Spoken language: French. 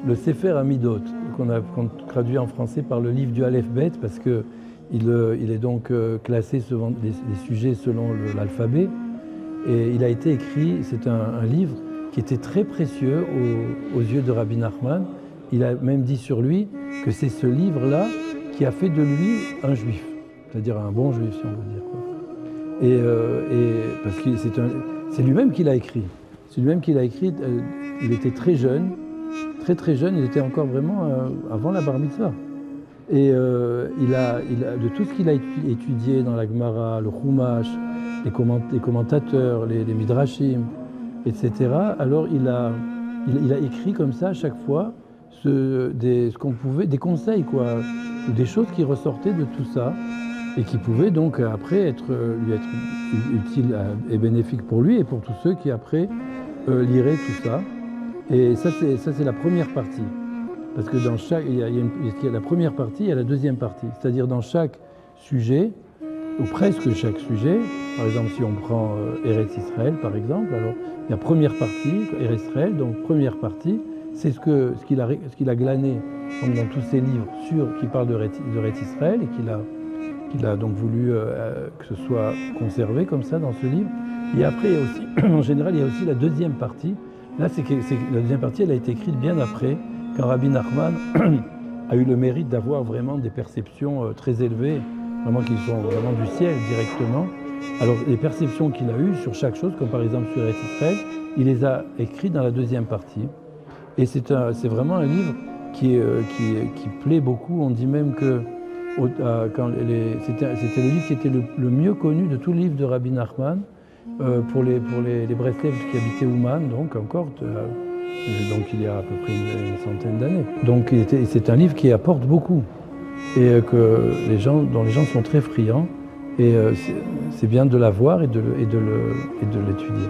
le Sefer Hamidot, qu'on traduit en français par le livre du Aleph Bet, parce qu'il est donc classé selon les sujets selon l'alphabet. Et il a été écrit, c'est un livre qui était très précieux aux yeux de Rabbi Nachman. Il a même dit sur lui que c'est ce livre-là qui a fait de lui un juif, c'est-à-dire un bon juif, si on veut dire, quoi. Parce que c'est lui-même qui l'a écrit. C'est lui-même qui l'a écrit. Il était très jeune, très jeune. Il était encore vraiment avant la bar mitzvah. Et de tout ce qu'il a étudié dans la Gemara, le Chumash, les commentateurs, les Midrashim, etc. Alors il a écrit comme ça à chaque fois des conseils, quoi, ou des choses qui ressortaient de tout ça et qui pouvaient donc après lui être utiles et bénéfiques pour lui et pour tous ceux qui après liraient tout ça. Et ça c'est la première partie. Parce que dans il y a la première partie, il y a la deuxième partie. C'est-à-dire dans chaque sujet, ou presque chaque sujet, par exemple si on prend Eretz Israël par exemple, alors il y a première partie, Eretz Israël, donc première partie, c'est ce qu'il a glané donc, dans tous ses livres qui parlent de Eretz Israël et qu'il a donc voulu que ce soit conservé comme ça dans ce livre. Et après, il y a aussi, en général, il y a aussi la deuxième partie. Là, la deuxième partie, elle a été écrite bien après, quand Rabbi Nachman a eu le mérite d'avoir vraiment des perceptions très élevées, vraiment qui sont vraiment du ciel directement. Alors les perceptions qu'il a eues sur chaque chose, comme par exemple sur Eretz Israël, il les a écrites dans la deuxième partie. Et c'est vraiment un livre qui plaît beaucoup. On dit même que c'était le livre qui était le mieux connu de tout le livre de Rabbi Nachman pour les Breslev qui habitaient Ouman, donc encore. Donc il y a à peu près une centaine d'années. Donc c'est un livre qui apporte beaucoup et dont les gens sont très friands. Et c'est bien de l'avoir et de l'étudier.